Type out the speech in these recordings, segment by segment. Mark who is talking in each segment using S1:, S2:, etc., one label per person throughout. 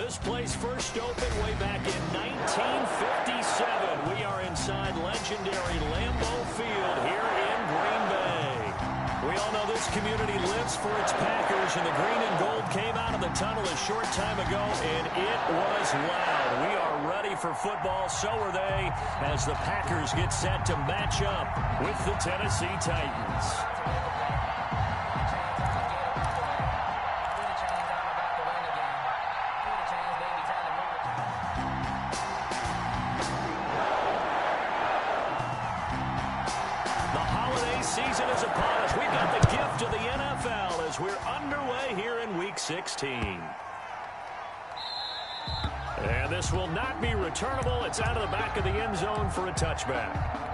S1: This place first opened way back in 1957. We are inside legendary Lambeau Field here in Green Bay. We all know this community lives for its Packers, and the green and gold came out of the tunnel a short time ago, and it was loud. We are ready for football, so are they, as the Packers get set to match up with the Tennessee Titans. Season is upon us. We've got the gift of the NFL as we're underway here in Week 16. And this will not be returnable. It's out of the back of the end zone for a touchback.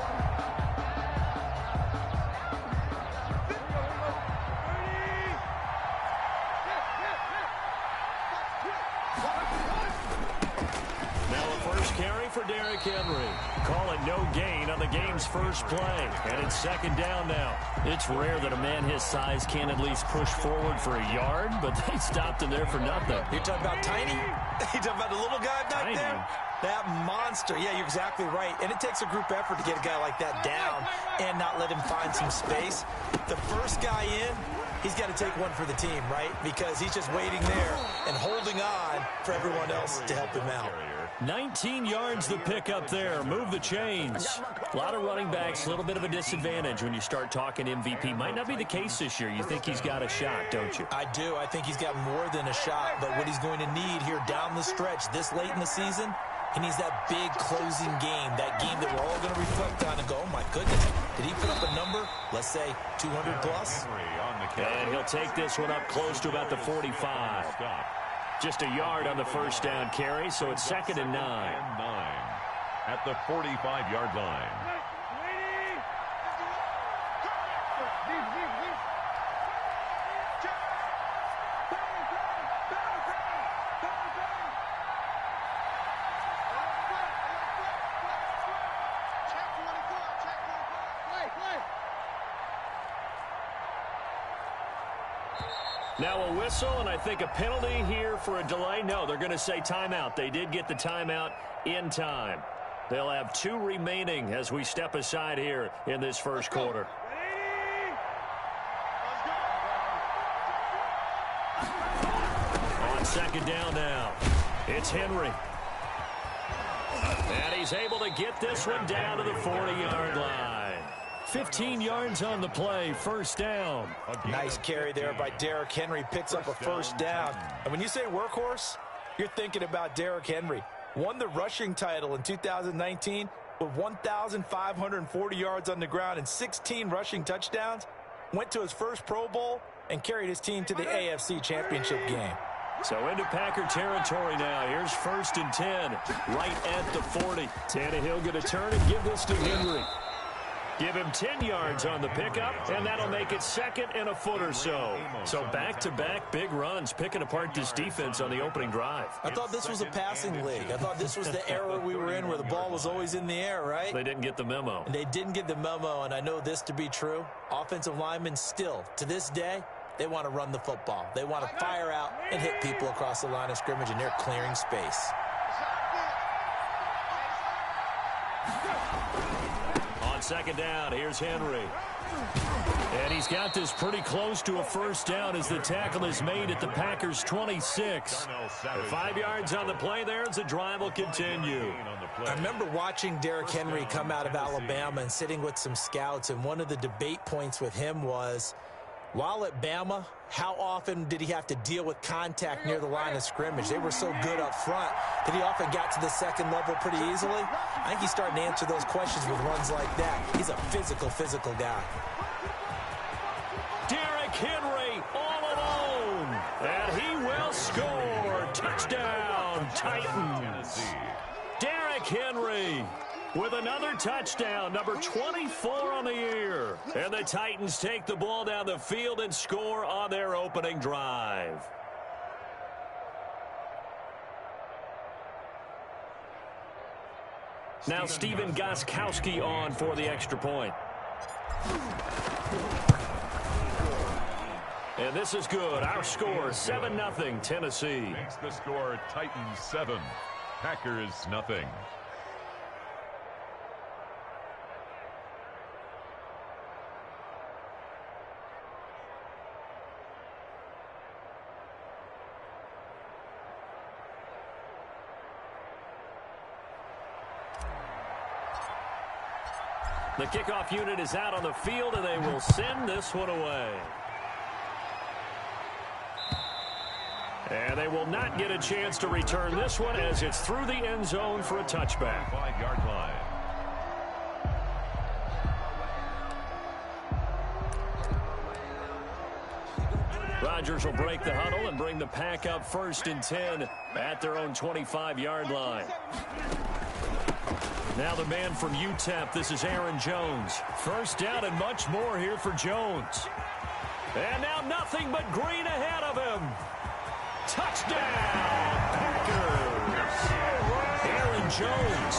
S1: For Derrick Henry. Call it no gain on the game's first play. And it's second down now. It's rare that a man his size can at least push forward for a yard, but they stopped him there for nothing.
S2: You're talking about tiny? You're talking about the little guy back there? That monster. Yeah, you're exactly right. And it takes a group effort to get a guy like that down and not let him find some space. The first guy in, he's got to take one for the team, right? Because he's just waiting there and holding on for everyone else to help him out.
S1: 19 yards the pick up there. Move the chains. A lot of running backs, a little bit of a disadvantage when you start talking MVP. Might not be the case this year. You think he's got a shot, don't you?
S2: I do. I think he's got more than a shot. But what he's going to need here down the stretch this late in the season, he needs that big closing game, that game that we're all going to reflect on and go, oh, my goodness, did he put up a number, let's say, 200 plus?
S1: And he'll take this one up close to about the 45. Just a yard on the first down carry, so it's 2nd and 9.
S3: At the 45-yard line.
S1: Now a whistle, and I think a penalty here for a delay. No, they're going to say timeout. They did get the timeout in time. They'll have 2 remaining as we step aside here in this first quarter. On second down now, it's Henry. And he's able to get this one down to the 40-yard line. 15 yards on the play, first down.
S2: Nice carry there by Derrick Henry. Picks up a first down. And when you say workhorse, you're thinking about Derrick Henry. Won the rushing title in 2019 with 1,540 yards on the ground and 16 rushing touchdowns. Went to his first Pro Bowl and carried his team to the AFC Championship game.
S1: So into Packer territory now. Here's 1st and 10, right at the 40. Tannehill going to turn and give this to Henry. Give him 10 yards on the pickup, and that'll make it 2nd and a foot or so. So back-to-back big runs, picking apart this defense on the opening drive.
S2: I thought this was a passing league. I thought this was the era we were in where the ball was always in the air, right?
S1: They didn't get the memo.
S2: And they didn't get the memo, and I know this to be true. Offensive linemen still, to this day, they want to run the football. They want to fire out and hit people across the line of scrimmage, and they're clearing space.
S1: On second down, here's Henry. And he's got this pretty close to a first down as the tackle is made at the Packers' 26. 5 yards on the play there as the drive will continue.
S2: I remember watching Derrick Henry come out of Alabama and sitting with some scouts, and one of the debate points with him was, while at Bama, how often did he have to deal with contact near the line of scrimmage? They were so good up front that he often got to the second level pretty easily. I think he's starting to answer those questions with runs like that. He's a physical guy.
S1: Derrick Henry all alone, and he will score. Touchdown, Titans. Derrick Henry with another touchdown, number 24 on the year. And the Titans take the ball down the field and score on their opening drive. Now Stephen Gostkowski on for the extra point. And this is good. Our score, 7-0 Tennessee.
S3: Makes the score Titans 7, Packers nothing.
S1: The kickoff unit is out on the field, and they will send this one away. And they will not get a chance to return this one as it's through the end zone for a touchback.
S3: 5-yard line.
S1: Rodgers will break the huddle and bring the pack up 1st and 10 at their own 25-yard line. Now the man from UTEP, this is Aaron Jones. First down and much more here for Jones. And now nothing but green ahead of him. Touchdown, Packers. Aaron Jones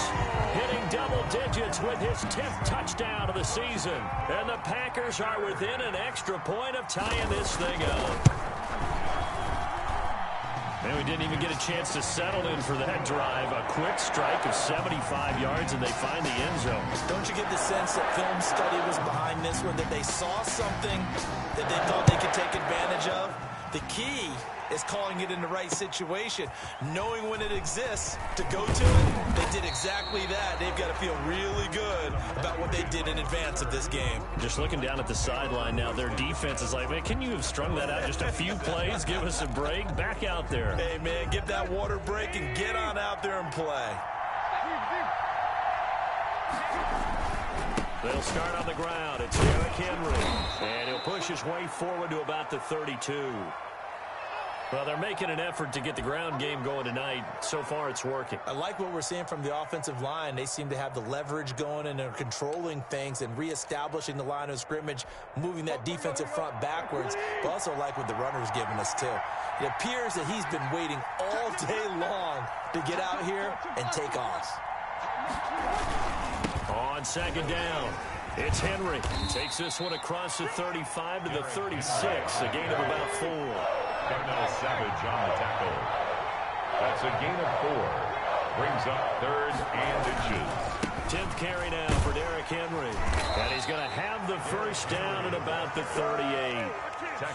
S1: hitting double digits with his 10th touchdown of the season. And the Packers are within an extra point of tying this thing up. And we didn't even get a chance to settle in for that drive. A quick strike of 75 yards, and they find the end zone.
S2: Don't you get the sense that film study was behind this one, that they saw something that they thought they could take advantage of? The key is calling it in the right situation, knowing when it exists to go to it. They did exactly that. They've got to feel really good about what they did in advance of this game.
S1: Just looking down at the sideline now, their defense is like, man, can you have strung that out just a few plays? Give us a break. Back out there.
S2: Hey, man, give that water break and get on out there and play.
S1: They'll start on the ground. It's Derrick Henry. And he'll push his way forward to about the 32. Well, they're making an effort to get the ground game going tonight. So far, it's working.
S2: I like what we're seeing from the offensive line. They seem to have the leverage going, and they're controlling things and reestablishing the line of scrimmage, moving that defensive front backwards. But also like what the runner's giving us, too. It appears that he's been waiting all day long to get out here and take off.
S1: On 2nd down, it's Henry. Takes this one across the 35 to the 36, a gain of about 4.
S3: Darnell Savage on the tackle. That's a gain of 4. Brings up 3rd and inches.
S1: 10th carry now for Derrick Henry. And he's going to have the first down at about the 38.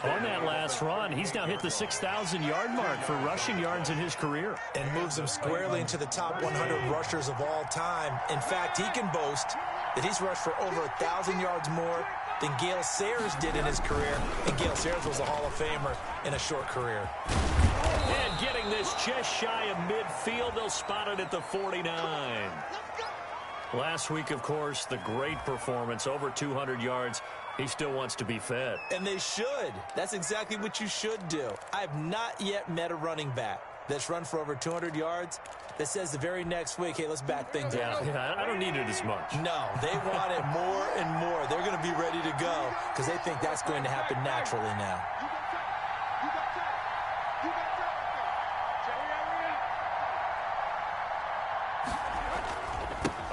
S1: On that last run, he's now hit the 6,000-yard mark for rushing yards in his career.
S2: And moves him squarely into the top 100 rushers of all time. In fact, he can boast that he's rushed for over 1,000 yards more than Gale Sayers did in his career. And Gale Sayers was a Hall of Famer in a short career.
S1: And getting this just shy of midfield, they'll spot it at the 49. Last week, of course, the great performance, over 200 yards. He still wants to be fed.
S2: And they should. That's exactly what you should do. I have not yet met a running back that's run for over 200 yards that says the very next week, hey, let's back things out.
S1: Yeah, I don't need it as much.
S2: No, they want it more and more. They're going to be ready to go because they think that's going to happen naturally now.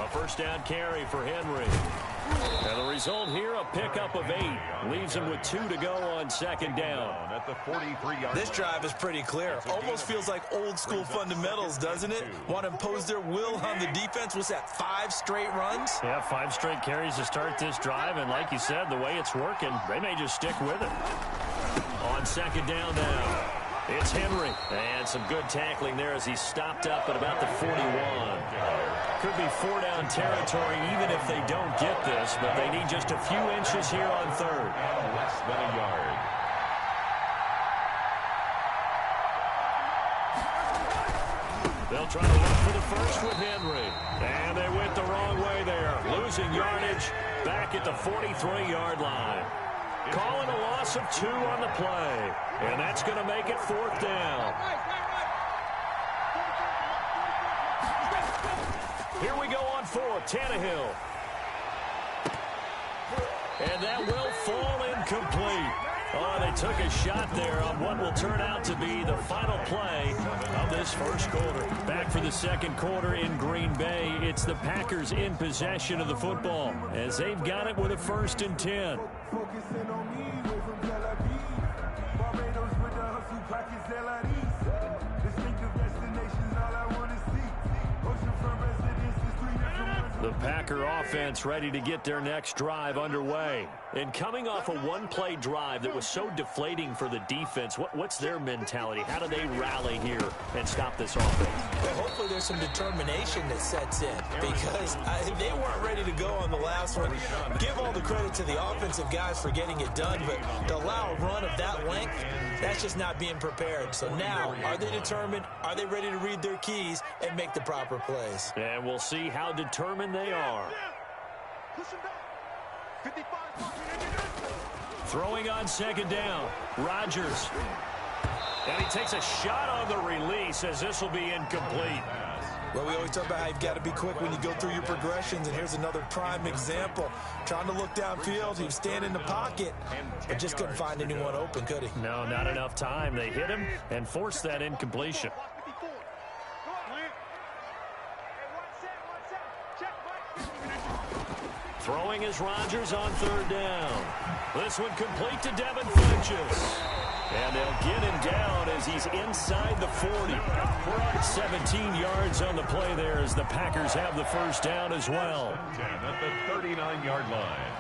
S1: A first down carry for Henry. And the result here, a pickup of 8. Leaves him with 2 to go on 2nd down.
S3: At the 43-yard
S2: This drive is pretty clear. Almost feels like old school fundamentals, doesn't it? Want to impose their will on the defense. Was that 5 straight runs?
S1: Yeah, 5 straight carries to start this drive. And like you said, the way it's working, they may just stick with it. On 2nd down now, it's Henry. And some good tackling there as he stopped up at about the 41. Could be 4-down territory even if they don't get this, but they need just a few inches here on 3rd.
S3: less than a yard.
S1: They'll try to look for the first with Henry. And they went the wrong way there. Losing yardage back at the 43-yard line. Calling a loss of 2 on the play. And that's going to make it 4th down. Here we go on 4th. Tannehill. And that will fall incomplete. Oh, they took a shot there on what will turn out to be the final play of this first quarter. Back for the second quarter in Green Bay. It's the Packers in possession of the football as they've got it with a 1st and 10. The Packer offense ready to get their next drive underway. And coming off a one-play drive that was so deflating for the defense, what's their mentality? How do they rally here and stop this offense?
S2: Well, hopefully there's some determination that sets in because they weren't ready to go on the last one. Give all the credit to the offensive guys for getting it done, but to allow a run of that length, that's just not being prepared. So now, are they determined? Are they ready to read their keys and make the proper plays?
S1: And we'll see how determined they are. Throwing on second down, Rodgers. And he takes a shot on the release as this will be incomplete.
S2: Well, we always talk about how you've got to be quick when you go through your progressions, and here's another prime example. Trying to look downfield, he was standing in the pocket, but just couldn't find anyone open, could he?
S1: No, not enough time. They hit him and forced that incompletion. Throwing is Rodgers on third down. This one complete to Devin Funchess. And they'll get him down as he's inside the 40. 17 yards on the play there as the Packers have the first down as well.
S3: 10 at the 39-yard line.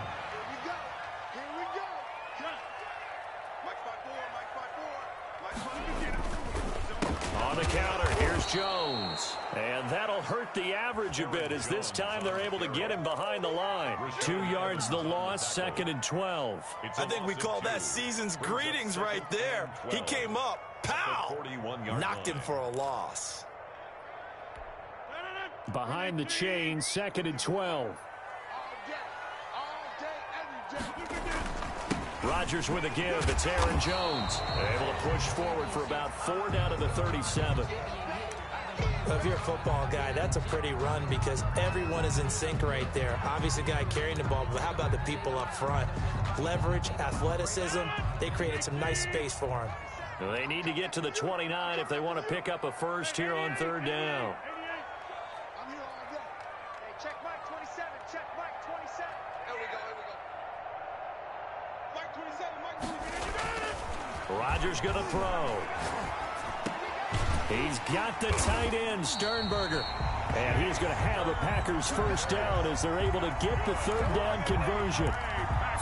S1: On the counter, here's Jones. And that'll hurt the average a bit as this time they're able to get him behind the line. 2 yards the loss, 2nd and 12.
S2: I think we call that season's greetings right there. He came up, pow! Knocked him for a loss.
S1: Behind the chain, 2nd and 12. Rodgers with a give. It's Aaron Jones. They're able to push forward for about 4 down to the 37.
S2: Well, if you're a football guy, that's a pretty run because everyone is in sync right there. Obviously, the guy carrying the ball, but how about the people up front? Leverage, athleticism, they created some nice space for him.
S1: Well, they need to get to the 29 if they want to pick up a first here on third down.
S4: Check Mike 27, check Mike 27. Here we go. Mike 27,
S1: Rodgers going to throw. He's got the tight end, Sternberger. And he's going to have the Packers first down as they're able to get the third down conversion.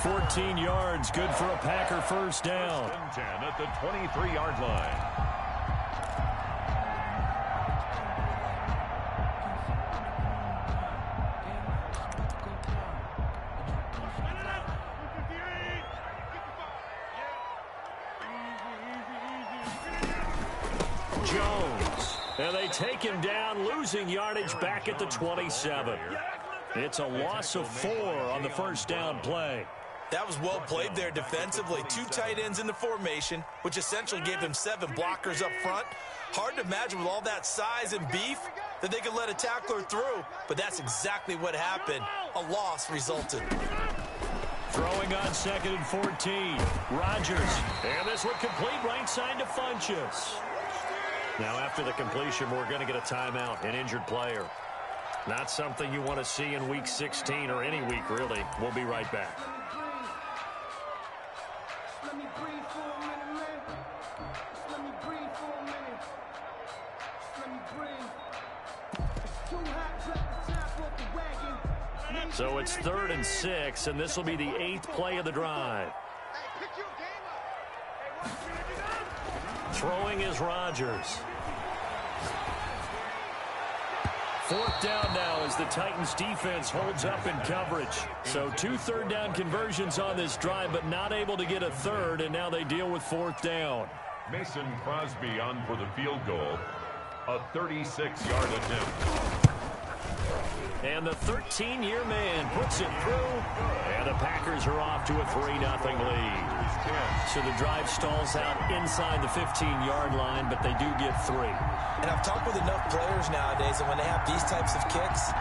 S1: 14 yards, good for a Packer first down.
S3: 10 at the 23-yard line.
S1: Jones. And they take him down, losing yardage back at the 27. It's a loss of 4 on the first down play.
S2: That was well played there defensively. 2 tight ends in the formation, which essentially gave them 7 blockers up front. Hard to imagine with all that size and beef that they could let a tackler through, but that's exactly what happened. A loss resulted.
S1: Throwing on 2nd and 14. Rodgers. And this one complete right side to Funchess. Now after the completion, we're going to get a timeout, an injured player. Not something you want to see in Week 16 or any week, really. We'll be right back. So it's 3rd and 6, and this will be the 8th play of the drive. Throwing is Rodgers. 4th down now as the Titans defense holds up in coverage. So 2 third down conversions on this drive, but not able to get a third, and now they deal with 4th down.
S3: Mason Crosby on for the field goal. A 36-yard attempt.
S1: And the 13-year man puts it through. And the Packers are off to a 3-0 lead. So the drive stalls out inside the 15-yard line, but they do get 3.
S2: And I've talked with enough players nowadays, and when they have these types of kicks,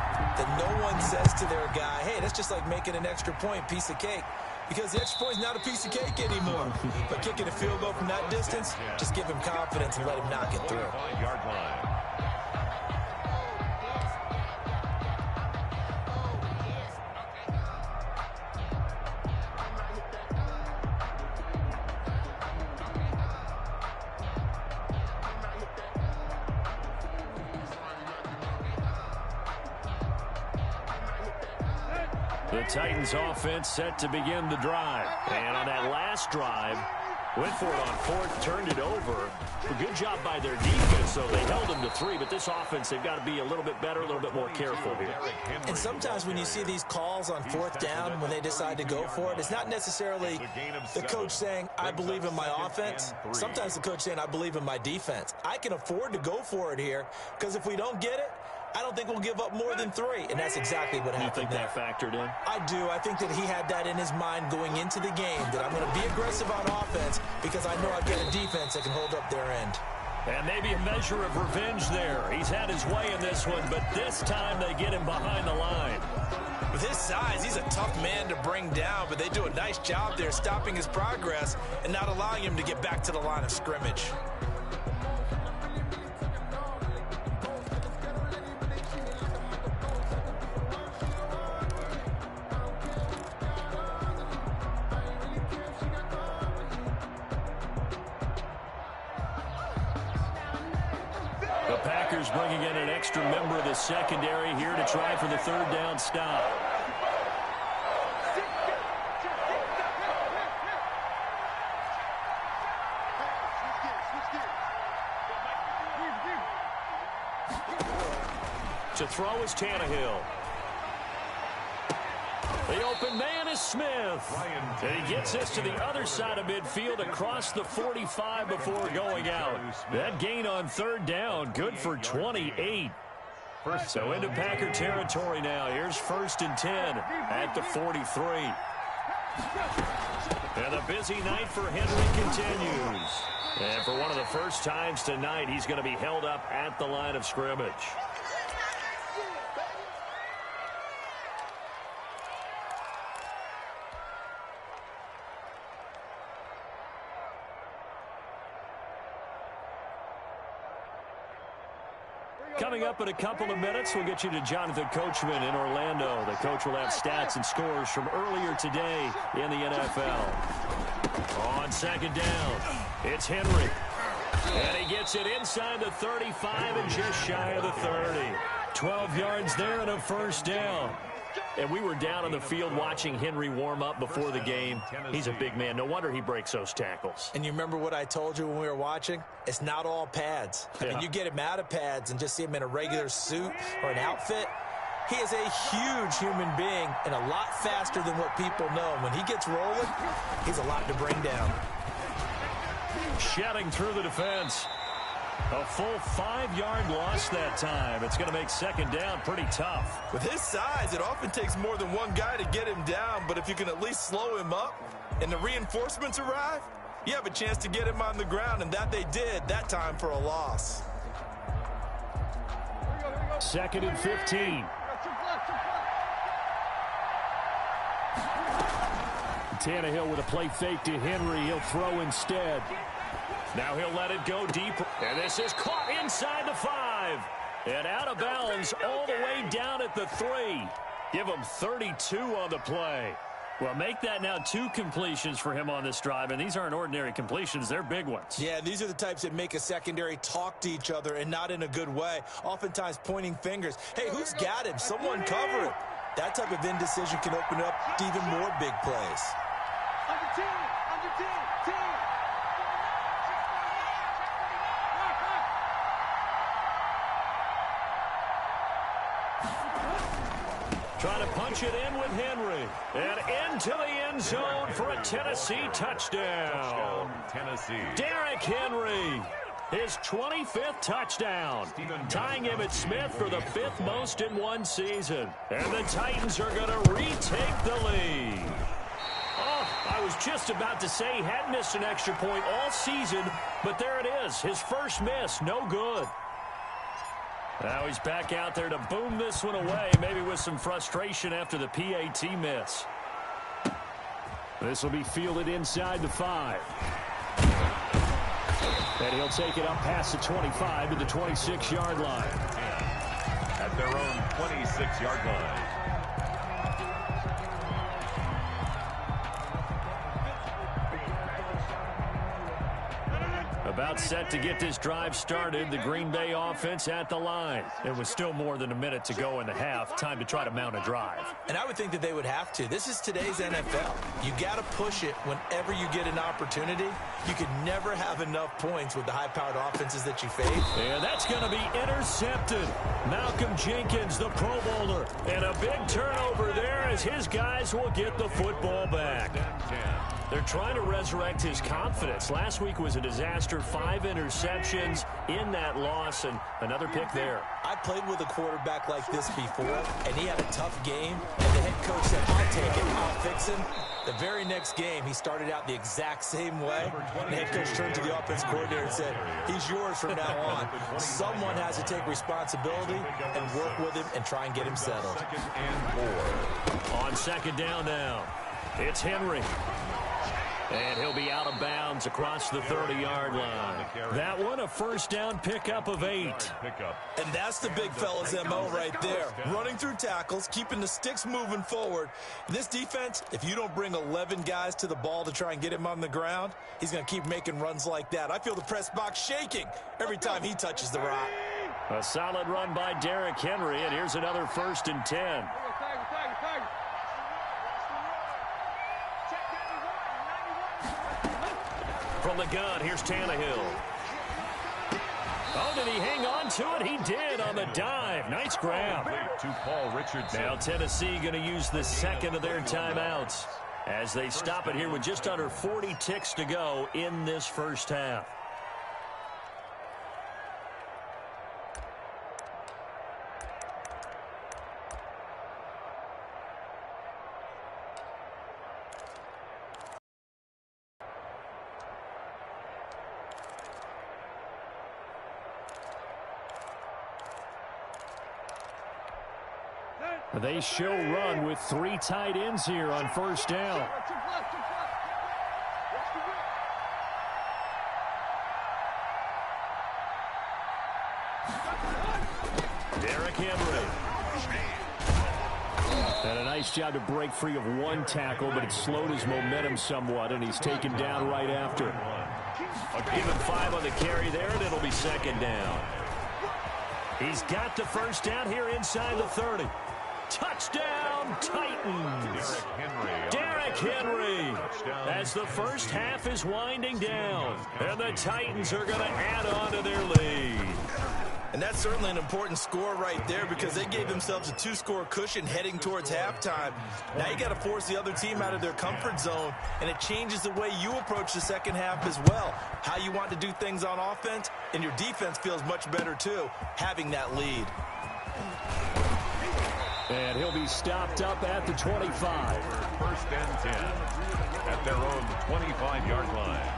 S2: that no one says to their guy, hey, that's just like making an extra point, piece of cake. Because the extra point is not a piece of cake anymore. But kicking a field goal from that distance, just give him confidence and let him knock it through.
S3: 5-yard line.
S1: The Titans offense set to begin the drive. And on that last drive, went for it on fourth, turned it over. A good job by their defense, though. They held them to 3, but this offense, they've got to be a little bit better, a little bit more careful here.
S2: And sometimes when you see these calls on fourth down, when they decide to go for it, it's not necessarily the coach saying, I believe in my offense. Sometimes the coach saying, I believe in my defense. I can afford to go for it here, because if we don't get it, I don't think we'll give up more than 3, and that's exactly what happened.
S1: You think that factored in?
S2: I do. I think that he had that in his mind going into the game, that I'm going to be aggressive on offense because I know I've got a defense that can hold up their end.
S1: And maybe a measure of revenge there. He's had his way in this one, but this time they get him behind the line.
S2: With his size, he's a tough man to bring down, but they do a nice job there stopping his progress and not allowing him to get back to the line of scrimmage.
S1: Packers bringing in an extra member of the secondary here to try for the third down stop. To throw is Tannehill. The open man is Smith. And he gets this to the other side of midfield across the 45 before going out. That gain on third down, good for 28. So into Packer territory now. Here's 1st and 10 at the 43. And the busy night for Henry continues. And for one of the first times tonight, he's going to be held up at the line of scrimmage. Coming up in a couple of minutes, we'll get you to Jonathan Coachman in Orlando. The coach will have stats and scores from earlier today in the NFL. On second down, it's Henry. And he gets it inside the 35 and just shy of the 30. 12 yards there and a first down. And we were down on the field watching Henry warm up before the game. He's a big man. No wonder he breaks those tackles.
S2: And you remember what I told you when we were watching? It's not all pads. I mean, you get him out of pads and just see him in a regular suit or an outfit. He is a huge human being and a lot faster than what people know. When he gets rolling, he's a lot to bring down.
S1: Shedding through the defense. A full 5-yard loss that time. It's going to make second down pretty tough.
S2: With his size, it often takes more than one guy to get him down, but if you can at least slow him up and the reinforcements arrive, you have a chance to get him on the ground, and that they did that time for a loss.
S1: 2nd and 15. Tannehill with a play fake to Henry. He'll throw instead. Now he'll let it go deep. And this is caught inside the 5. And out of bounds all the way down at the 3. Give him 32 on the play. Well, make that now 2 completions for him on this drive. And these aren't ordinary completions. They're big ones.
S2: Yeah, these are the types that make a secondary talk to each other and not in a good way. Oftentimes pointing fingers. Hey, who's got him? Someone cover it. That type of indecision can open up to even more big plays.
S4: Under 10, under 10, 10.
S1: Trying to punch it in with Henry. And into the end zone for a Tennessee touchdown.
S3: Tennessee.
S1: Derrick Henry, his 25th touchdown, tying him at Smith for the 5th most in one season. And the Titans are going to retake the lead. Oh, I was just about to say he hadn't missed an extra point all season, but there it is, his first miss, no good. Now he's back out there to boom this one away, maybe with some frustration after the PAT miss. This will be fielded inside the 5. And he'll take it up past the 25 to the 26-yard line.
S3: At their own 26-yard line.
S1: About set to get this drive started. The Green Bay offense at the line. It was still more than a minute to go in the half. Time to try to mount a drive.
S2: And I would think that they would have to. This is today's NFL. You got to push it whenever you get an opportunity. You can never have enough points with the high-powered offenses that you face.
S1: And that's going to be intercepted. Malcolm Jenkins, the Pro Bowler. And a big turnover there as his guys will get the football back. They're trying to resurrect his confidence. Last week was a disaster. 5 interceptions in that loss, and another pick there.
S2: I played with a quarterback like this before, and he had a tough game, and the head coach said, I'll take it, I'll fix him. The very next game, he started out the exact same way. And the head coach turned to the offense coordinator and said, he's yours from now on. Someone has to take responsibility and work with him and try and get him settled.
S1: On second down now, it's Henry. And he'll be out of bounds across the 30-yard line. That one, a first down pickup of 8.
S2: And that's the big fella's M.O. right there. Running through tackles, keeping the sticks moving forward. This defense, if you don't bring 11 guys to the ball to try and get him on the ground, he's going to keep making runs like that. I feel the press box shaking every time he touches the rock.
S1: A solid run by Derrick Henry, and here's another 1st and 10. From the gun, here's Tannehill. Oh, did he hang on to it? He did on the dive. Nice grab.
S3: To Paul Richardson.
S1: Now Tennessee going to use the second of their timeouts as they stop it here with just under 40 ticks to go in this first half. They show run with 3 tight ends here on first down. Derrick Henry. And a nice job to break free of 1 tackle, but it slowed his momentum somewhat, and he's taken down right after. Give him 5 on the carry there, and it'll be second down. He's got the first down here inside the 30. Touchdown, Titans. Derrick Henry. As the first half is winding down. And the Titans are going to add on to their lead.
S2: And that's certainly an important score right there because they gave themselves a 2-score cushion heading towards halftime. Now you got to force the other team out of their comfort zone, and it changes the way you approach the second half as well. How you want to do things on offense, and your defense feels much better too, having that lead.
S1: And he'll be stopped up at the 25.
S3: 1st and 10 at their own 25-yard line.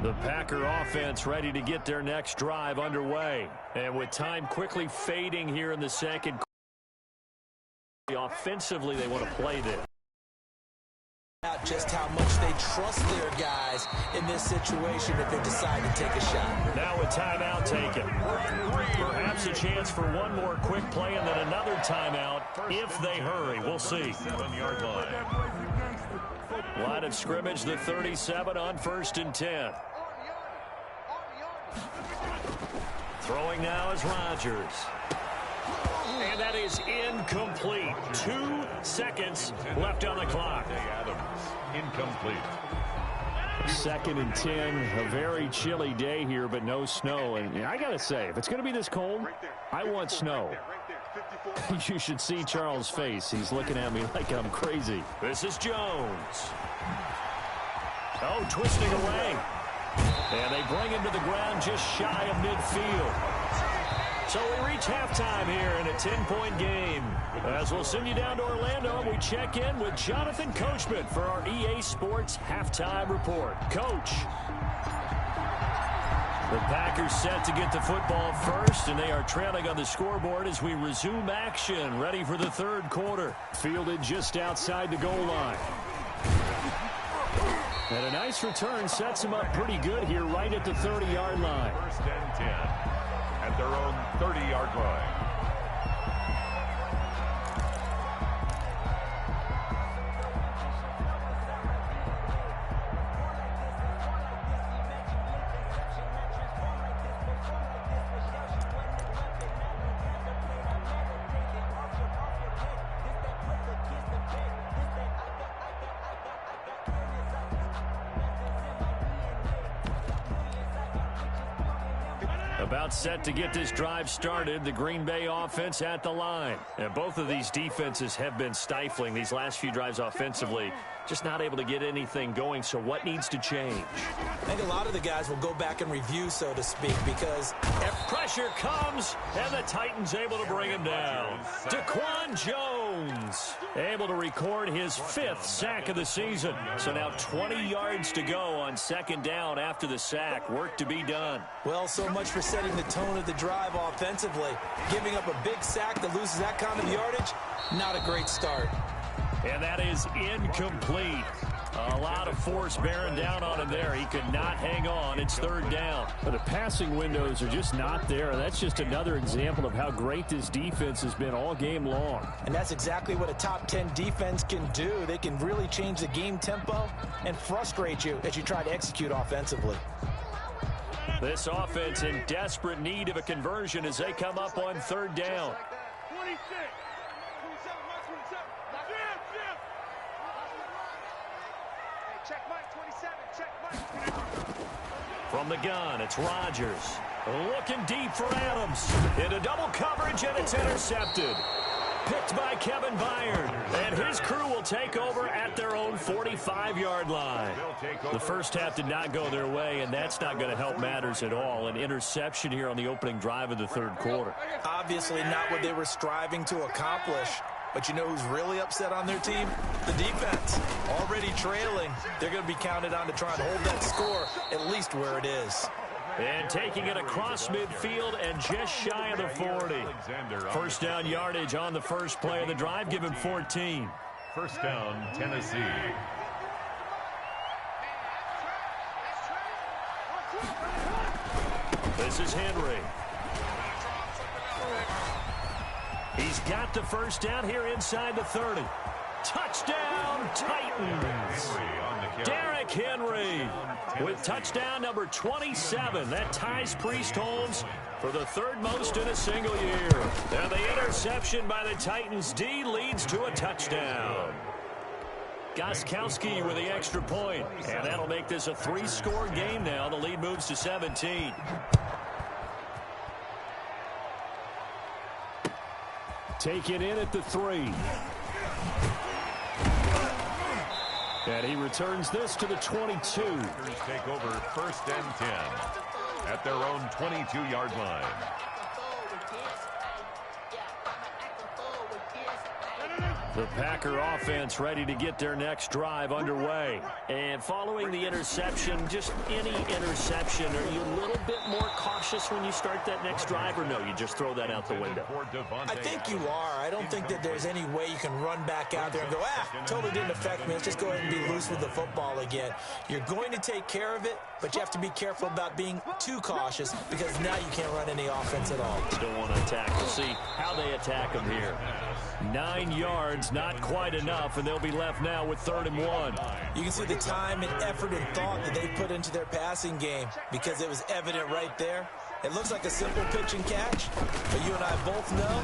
S1: The Packer offense ready to get their next drive underway. And with time quickly fading here in the second quarter, offensively they want to play this.
S2: Just how much they trust their guys in this situation if they decide to take a shot.
S1: Now a timeout taken. Perhaps a chance for one more quick play and then another timeout if they hurry. We'll see.
S3: 7-yard line.
S1: Line of scrimmage, the 37 on 1st and 10. Throwing now is Rodgers. And that is incomplete. 2 seconds left on the clock.
S3: Adams, incomplete.
S1: 2nd and 10, a very chilly day here, but no snow. And I got to say, if it's going to be this cold, I want snow. You should see Charles' face. He's looking at me like I'm crazy. This is Jones. Oh, twisting away. And they bring him to the ground just shy of midfield. So we reach halftime here in a 10-point game. As we'll send you down to Orlando, and we check in with Jonathan Coachman for our EA Sports Halftime Report. Coach. The Packers set to get the football first, and they are trailing on the scoreboard as we resume action, ready for the third quarter. Fielded just outside the goal line. And a nice return sets them up pretty good here right at the 30-yard line.
S3: First and 10 at their own 30-yard line.
S1: About set to get this drive started, the Green Bay offense at the line. And both of these defenses have been stifling these last few drives offensively. Just not able to get anything going, so what needs to change?
S2: I think a lot of the guys will go back and review, so to speak, because
S1: pressure comes, and the Titans able to bring him down. Daquan Jones able to record his 5th sack of the season. So now 20 yards to go on second down after the sack. Work to be done.
S2: well, so much for setting the tone of the drive offensively. Giving up a big sack that loses that kind of yardage, not a great start.
S1: And that is incomplete. A lot of force bearing down on him there. He could not hang on. It's third down.
S5: But the passing windows are just not there. That's just another example of how great this defense has been all game long.
S2: And that's exactly what a top 10 defense can do. They can really change the game tempo and frustrate you as you try to execute offensively.
S1: This offense in desperate need of a conversion as they come up on third down.
S4: 26. 27, 27. Hey, check Mike 27. Check Mike.
S1: From the gun, it's Rodgers. Looking deep for Adams. Into double coverage, and it's intercepted. Picked by Kevin Byard. And his crew will take over at their own 45-yard line. The first half did not go their way, and that's not going to help matters at all. An interception here on the opening drive of the third quarter.
S2: Obviously not what they were striving to accomplish. But you know who's really upset on their team? The defense. Already trailing. They're going to be counted on to try and hold that score at least where it is.
S1: And taking it across midfield and just shy of the 40. First down yardage on the first play of the drive. Give him 14.
S3: First down, Tennessee.
S1: This is Henry. He's got the first down here inside the 30. Touchdown, Titans. Derrick Henry with touchdown number 27. That ties Priest Holmes for the third most in a single year. And the interception by the Titans D leads to a touchdown. Gostkowski with the extra point. And that'll make this a 3-score game now. The lead moves to 17.
S5: Taken in at the 3. And he returns this to the 22.
S3: Take over first and 10 at their own 22-yard line.
S1: The Packer offense ready to get their next drive underway. And following the interception, just any interception, are you a little bit more cautious when you start that next drive, or no, you just throw that out the window?
S2: I think you are. I don't think that there's any way you can run back out there and go, totally didn't affect me. Let's just go ahead and be loose with the football again. You're going to take care of it, but you have to be careful about being too cautious because now you can't run any offense at all.
S1: Still want to attack. We'll see how they attack them here. 9 yards, not quite enough, and they'll be left now with 3rd and 1.
S2: You can see the time and effort and thought that they put into their passing game because it was evident right there. It looks like a simple pitch and catch, but you and I both know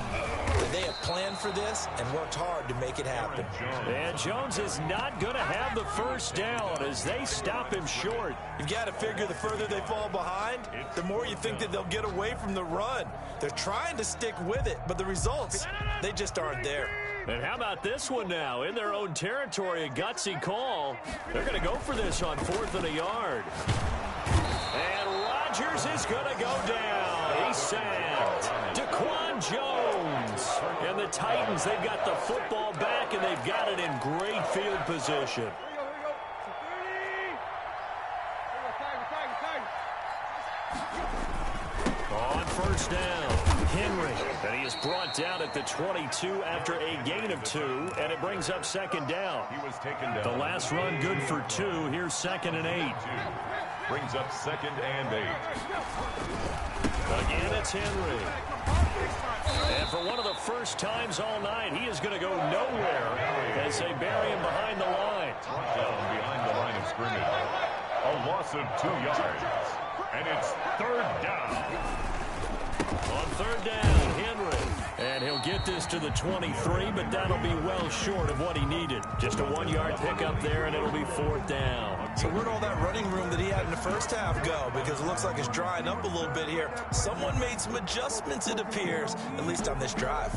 S2: that they have planned for this and worked hard to make it happen.
S1: And Jones is not going to have the first down as they stop him short.
S2: You've got to figure the further they fall behind, the more you think that they'll get away from the run. They're trying to stick with it, but the results, they just aren't there.
S1: And how about this one now? In their own territory, a gutsy call. They're going to go for this on 4th and a yard. And Rodgers is going to go down. He's sacked. Daquan Jones. And the Titans, they've got the football back, and they've got it in great field position.
S4: Here we go.
S1: first down. Henry, and he is brought down at the 22 after a gain of 2, and it brings up second down.
S3: He was taken down.
S1: The last run good for 2. Here's 2nd and 8.
S3: Brings up 2nd and 8.
S1: Again, it's Henry. And for one of the first times all night, he is going to go nowhere as they bury him behind the line.
S3: Down behind the line of scrimmage. A loss of 2 yards. And it's 3rd down.
S1: On 3rd down, Henry. And he'll get this to the 23, but that'll be well short of what he needed. Just a 1-yard pickup there, and it'll be 4th down.
S2: So where'd all that running room that he had in the first half go? Because it looks like it's drying up a little bit here. Someone made some adjustments, it appears, at least on this drive.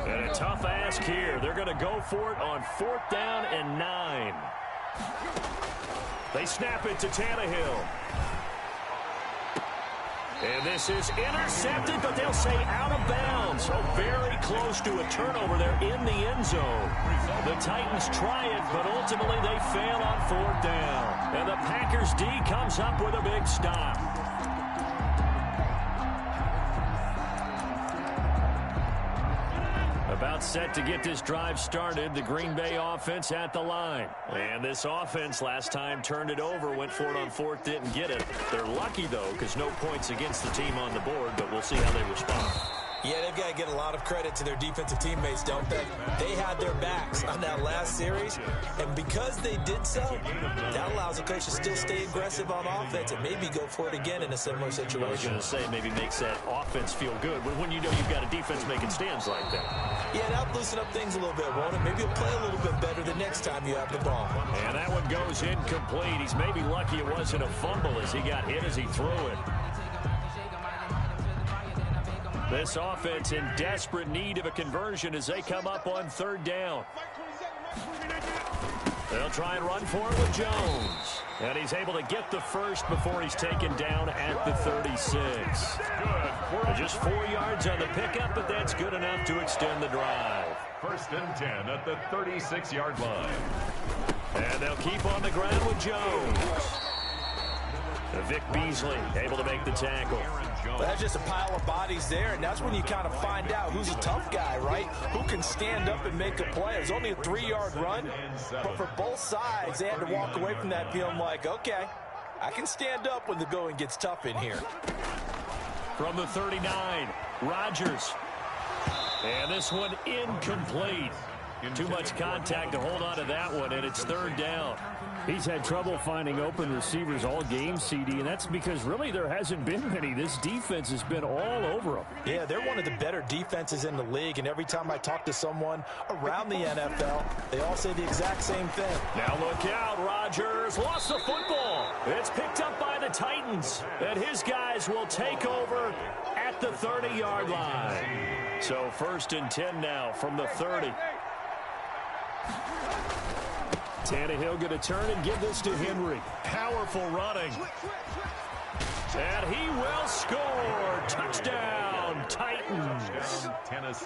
S1: And a tough ask here. They're going to go for it on 4th down and 9. They snap it to Tannehill. And this is intercepted, but they'll say out of bounds. So very close to a turnover there in the end zone. The Titans try it, but ultimately they fail on 4th down. And the Packers D comes up with a big stop. About set to get this drive started. The Green Bay offense at the line. And this offense last time turned it over, went for it on 4th, didn't get it. They're lucky, though, because no points against the team on the board, but we'll see how they respond.
S2: Yeah, they've got to get a lot of credit to their defensive teammates, don't they? They had their backs on that last series, and because they did so, that allows the coach to still stay aggressive on offense and maybe go for it again in a similar situation.
S1: I was going to say maybe makes that offense feel good, but when you know you've got a defense making stands like that.
S2: Yeah, that'll loosen up things a little bit, won't it? Maybe you'll play a little bit better the next time you have the ball.
S1: And that one goes incomplete. He's maybe lucky it wasn't a fumble as he got hit as he threw it. This offense in desperate need of a conversion as they come up on 3rd down. They'll try and run for it with Jones. And he's able to get the first before he's taken down at the 36. Good. Just 4 yards on the pickup, but that's good enough to extend the drive.
S3: 1st and 10 at the 36-yard line.
S1: And they'll keep on the ground with Jones. Vic Beasley able to make the tackle.
S2: Well, that's just a pile of bodies there, and that's when you kind of find out who's a tough guy, right? Who can stand up and make a play. It was only a 3-yard run, but for both sides, they had to walk away from that feeling like, okay, I can stand up when the going gets tough in here.
S1: From the 39, Rodgers. And this one incomplete. Too much contact to hold on to that one, and it's 3rd down.
S5: He's had trouble finding open receivers all game, CD, and that's because really there hasn't been many. This defense has been all over them.
S2: Yeah, they're one of the better defenses in the league, and every time I talk to someone around the NFL, they all say the exact same thing.
S1: Now look out, Rodgers lost the football. It's picked up by the Titans, and his guys will take over at the 30-yard line. So 1st and 10 now from the 30. Tannehill going to turn and give this to Henry. Powerful running. And he will score. Touchdown, Titans.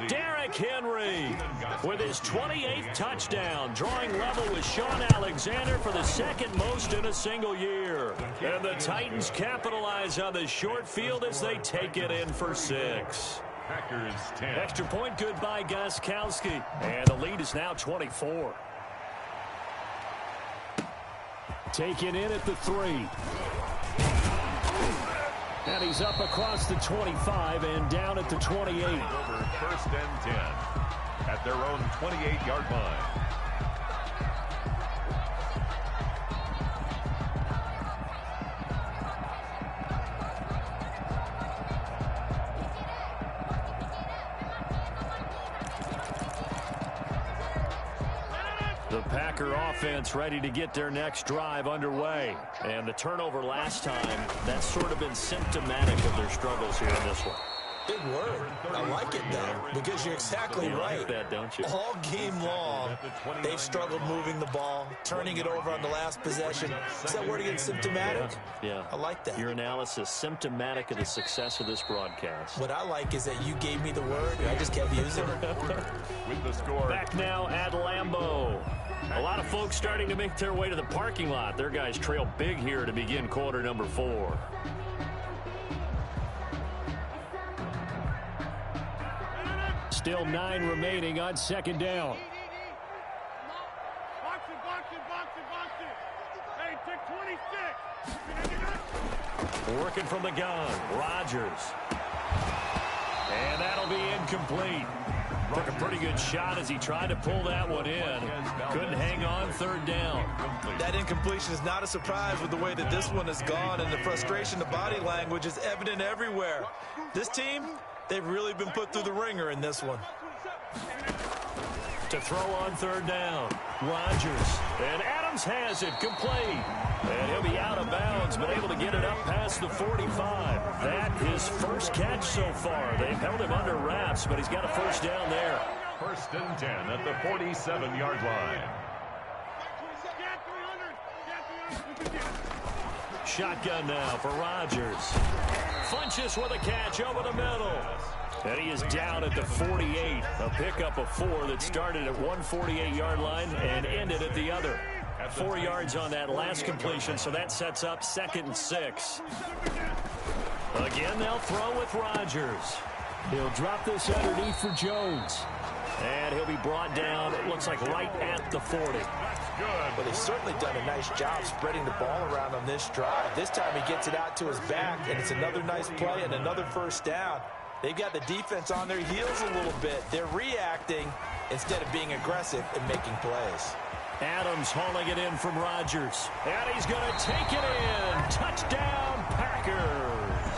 S1: Derrick Henry with his 28th touchdown, drawing level with Sean Alexander for the 2nd most in a single year. And the Titans capitalize on the short field as they take it in for 6.
S3: Packers 10.
S1: Extra point good by Gostkowski. And the lead is now 24. Taken in at the 3. And he's up across the 25 and down at the 28.
S3: Over 1st and 10 at their own 28-yard line.
S1: The Packer offense ready to get their next drive underway. And the turnover last time, that's sort of been symptomatic of their struggles here in this one.
S2: Big word. I like it, though, because you're exactly right.
S5: Like that, don't you?
S2: All game long, they've struggled moving the ball, turning it over on the last possession. Is that word again, symptomatic?
S5: Yeah.
S2: I like that.
S5: Your analysis, symptomatic of the success of this broadcast.
S2: What I like is that you gave me the word, and I just kept using it.
S3: With the score.
S5: Back now at Lambeau. A lot of folks starting to make their way to the parking lot. Their guys trail big here to begin quarter number 4. Still 9 remaining on second down.
S4: Box it. Hey, take 26.
S1: Working from the gun, Rodgers. And that'll be incomplete. Took a pretty good shot as he tried to pull that one in. Couldn't hang on third down.
S2: That incompletion is not a surprise with the way that this one has gone, and the frustration, the body language is evident everywhere. This team, they've really been put through the ringer in this one.
S1: To throw on third down, Rodgers. And Adams has it, complete. And he'll be out of bounds, but able to get it up past the 45. That his first catch so far. They've held him under wraps, but he's got a first down there.
S3: First and 10 at the 47-yard line.
S1: Shotgun now for Rodgers. Funches with a catch over the middle. And he is down at the 48. A pickup of 4 that started at 148-yard line and ended at the other. 4 yards on that last completion, so that sets up 2nd and 6. Again, they'll throw with Rodgers. He'll drop this underneath for Jones. And he'll be brought down, it looks like right at the 40.
S2: But they've certainly done a nice job spreading the ball around on this drive. This time he gets it out to his back, and it's another nice play and another first down. They've got the defense on their heels a little bit. They're reacting instead of being aggressive and making plays.
S1: Adams hauling it in from Rodgers. And he's going to take it in. Touchdown, Packers.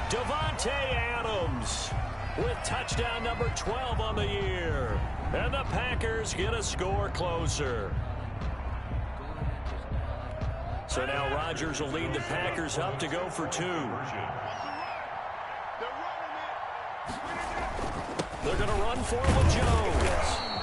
S1: Davante Adams with touchdown number 12 on the year. And the Packers get a score closer. So now Rodgers will lead the Packers up to go for 2. They're going to run for it with Jones.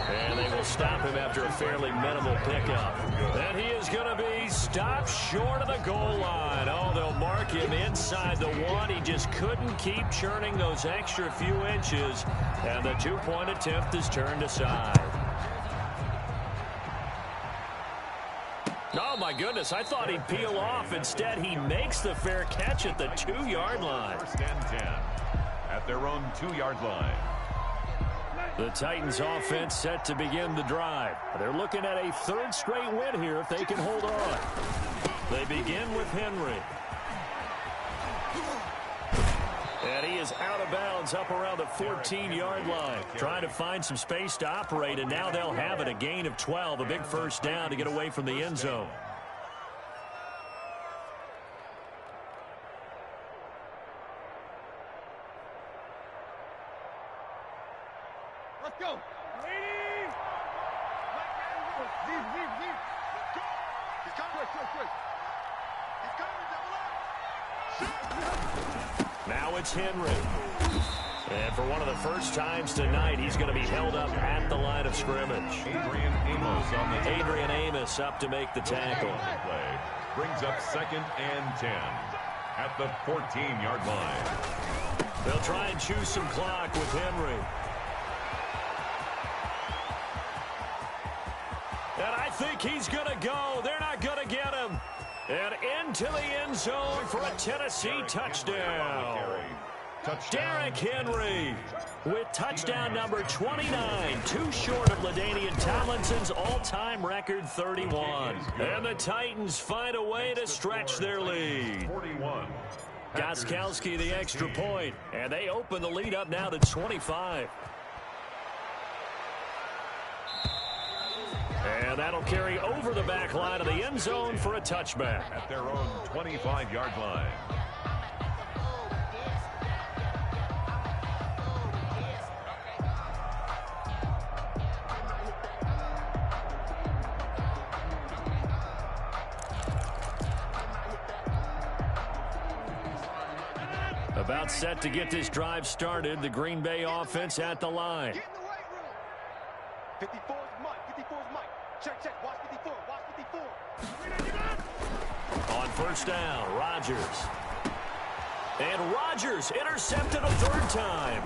S1: And they will stop him after a fairly minimal pickup. And he is going to be stopped short of the goal line. Oh, they'll mark him inside the 1. He just couldn't keep churning those extra few inches. And the 2-point attempt is turned aside. Oh, my goodness. I thought he'd peel off. Instead, he makes the fair catch at the 2-yard line.
S3: First and 10 at their own 2-yard line.
S5: The Titans offense set to begin the drive. They're looking at a 3rd straight win here if they can hold on.
S1: They begin with Henry. And he is out of bounds up around the 14-yard line. Trying to find some space to operate, and now they'll have it. A gain of 12, a big first down to get away from the end zone.
S4: Let's go. Lady. Leave. He's coming. Quick. He's coming. Double up.
S1: Now it's Henry. And for one of the first times tonight, he's going to be held up at the line of scrimmage. Adrian Amos up to make the tackle.
S3: Play brings up 2nd and 10 at the 14-yard line.
S1: They'll try and choose some clock with Henry. And I think he's going to go. They're not going to get him. And into the end zone for a Tennessee touchdown. Derrick Henry with touchdown number 29. Too short of LaDainian Tomlinson's all-time record 31. And the Titans find a way to stretch their lead.
S3: 41.
S1: Gostkowski the extra point. And they open the lead up now to 25. And that'll carry over the back line of the end zone for a touchback.
S3: At their own 25-yard line.
S5: A About set to get this drive started. The Green Bay offense at the line.
S4: Get in the weight room. 54 is Mike. 54 is Mike. Check, check. Watch 54. Watch 54.
S1: On first down, Rodgers. And Rodgers intercepted a third time.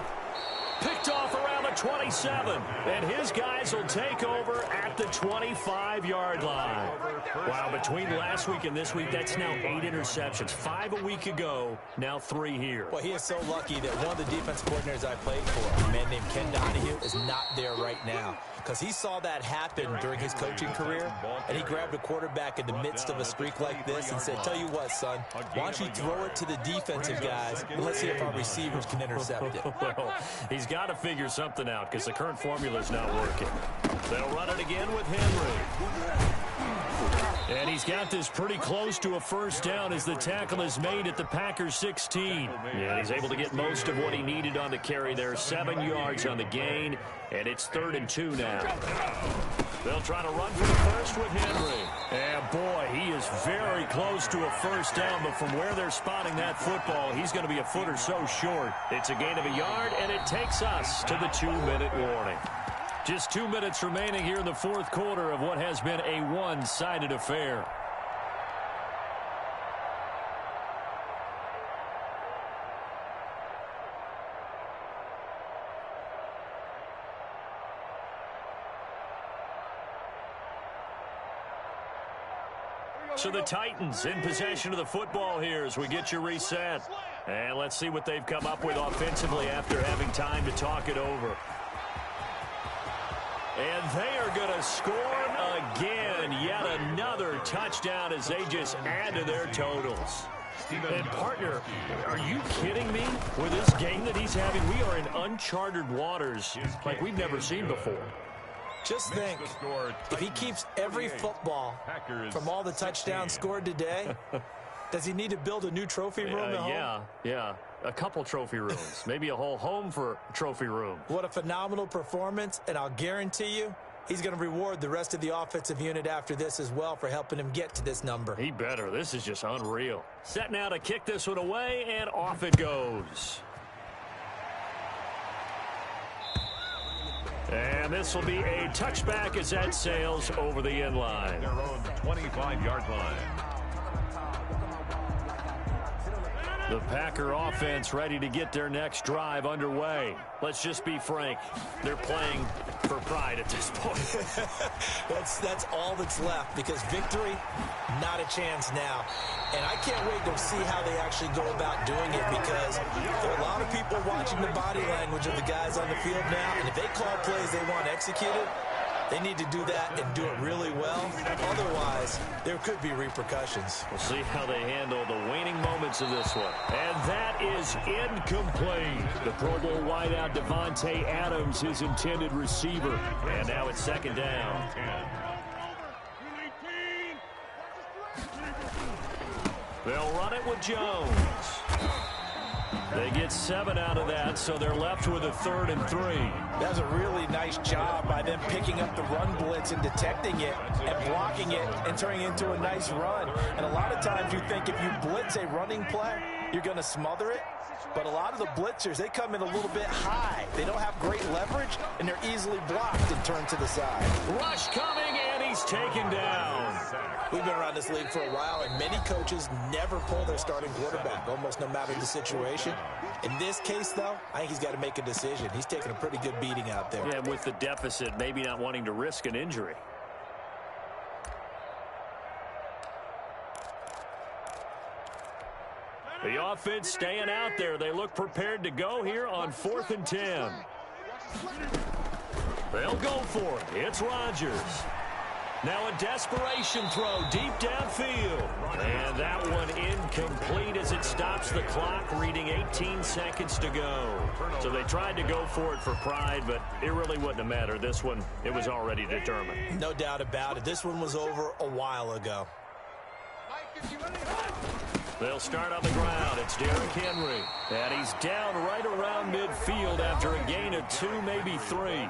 S1: Picked off around the 27. And his guys will take over at the 25-yard line. Wow, between last week and this week, that's now 8 interceptions. 5 a week ago, now 3 here.
S2: Well, he is so lucky that one of the defense coordinators I played for, a man named Ken Donahue, is not there right now. Because he saw that happen during his coaching career, and he grabbed a quarterback in the midst of a streak like this and said, tell you what, son, why don't you throw it to the defensive guys, and let's see if our receivers can intercept it.
S1: Well, he's got to figure something out because the current formula is not working. They'll run it again with Henry. And he's got this pretty close to a first down as the tackle is made at the Packers 16. And he's able to get most of what he needed on the carry there. 7 yards on the gain, and it's 3rd and 2 now. They'll try to run for the first with Henry. And boy, he is very close to a first down, but from where they're spotting that football, he's going to be a foot or so short. It's a gain of a yard, and it takes us to the 2-minute warning. Just 2 minutes remaining here in the fourth quarter of what has been a one-sided affair. So the Titans in possession of the football here as we get you reset. And let's see what they've come up with offensively after having time to talk it over. And they are going to score again. Yet another touchdown as they just add to their totals. And, partner, are you kidding me? With this game that he's having, we are in uncharted waters like we've never seen before.
S2: Just think, if he keeps every football from all the touchdowns scored today, does he need to build a new trophy room at home?
S5: Yeah. A couple trophy rooms. Maybe a whole home for trophy room.
S2: What a phenomenal performance, and I'll guarantee you he's going to reward the rest of the offensive unit after this as well for helping him get to this number.
S5: He better. This is just unreal. Set now to kick this one away, and off it goes. And this will be a touchback as that sails over the end line.
S3: Their own 25-yard line.
S5: The Packer offense ready to get their next drive underway. Let's just be frank. They're playing for pride at this point.
S2: That's all that's left because victory, not a chance now. And I can't wait to see how they actually go about doing it because there are a lot of people watching the body language of the guys on the field now. And if they call plays they want executed, they need to do that and do it really well. Otherwise, there could be repercussions.
S5: We'll see how they handle the waning moments of this one. And that is incomplete. The Pro Bowl wideout Devontae Adams, his intended receiver. And now it's 2nd down. They'll run it with Jones. They get 7 out of that, so they're left with a 3rd and 3.
S2: That was a really nice job by them picking up the run blitz and detecting it and blocking it and turning it into a nice run. And a lot of times you think if you blitz a running play, you're going to smother it. But a lot of the blitzers, they come in a little bit high. They don't have great leverage, and they're easily blocked and turned to the side.
S5: Rush coming, and he's taken down.
S2: We've been around this league for a while, and many coaches never pull their starting quarterback, almost no matter the situation. In this case, though, I think he's got to make a decision. He's taking a pretty good beating out there.
S5: Yeah, with the deficit, maybe not wanting to risk an injury. The offense staying out there. They look prepared to go here on 4th and 10. They'll go for it. It's Rodgers. Now a desperation throw deep downfield. And that one incomplete as it stops the clock, reading 18 seconds to go. So they tried to go for it for pride, but it really wouldn't have mattered. This one, it was already determined.
S2: No doubt about it. This one was over a while ago.
S5: They'll start on the ground. It's Derrick Henry. And he's down right around midfield after a gain of 2, maybe 3.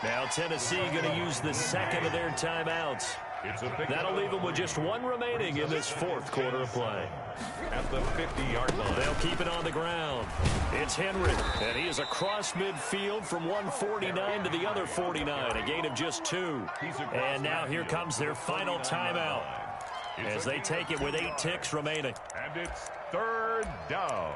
S5: Now Tennessee going to use the second of their timeouts.
S1: That'll leave them with just one remaining in this fourth quarter of play.
S3: At the 50-yard line.
S1: They'll keep it on the ground. It's Henry, and he is across midfield from one 49 to the other 49, a gain of just 2. And now here comes their final timeout as they take it with 8 ticks remaining.
S3: And it's third down.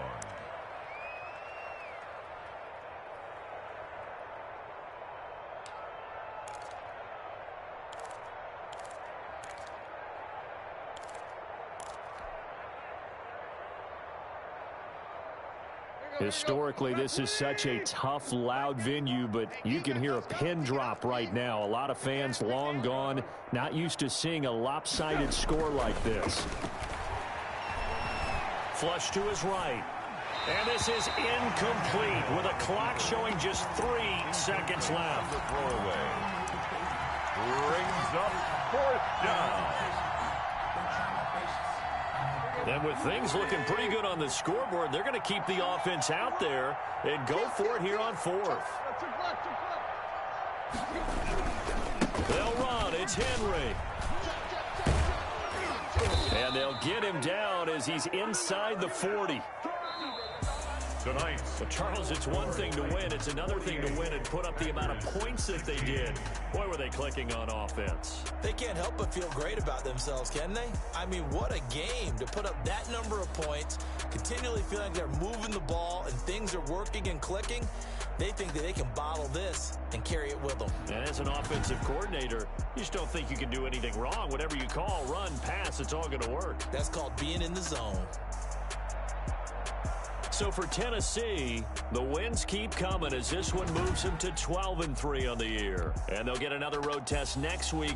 S1: Historically, this is such a tough, loud venue, but you can hear a pin drop right now. A lot of fans long gone, not used to seeing a lopsided score like this. Flush to his right. And this is incomplete with a clock showing just 3 seconds left.
S3: The throwaway brings up fourth down.
S1: And with things looking pretty good on the scoreboard, they're going to keep the offense out there and go for it here on 4th. They'll run. It's Henry. And they'll get him down as he's inside the 40.
S3: Tonight.
S1: But Charles, it's one thing to win. It's another thing to win and put up the amount of points that they did. Boy, were they clicking on offense.
S2: They can't help but feel great about themselves, can they? I mean, what a game to put up that number of points, continually feeling like they're moving the ball and things are working and clicking. They think that they can bottle this and carry it with them.
S1: And as an offensive coordinator, you just don't think you can do anything wrong. Whatever you call, run, pass, it's all going to work.
S2: That's called being in the zone.
S1: So for Tennessee, the wins keep coming as this one moves them to 12-3 on the year. And they'll get another road test next week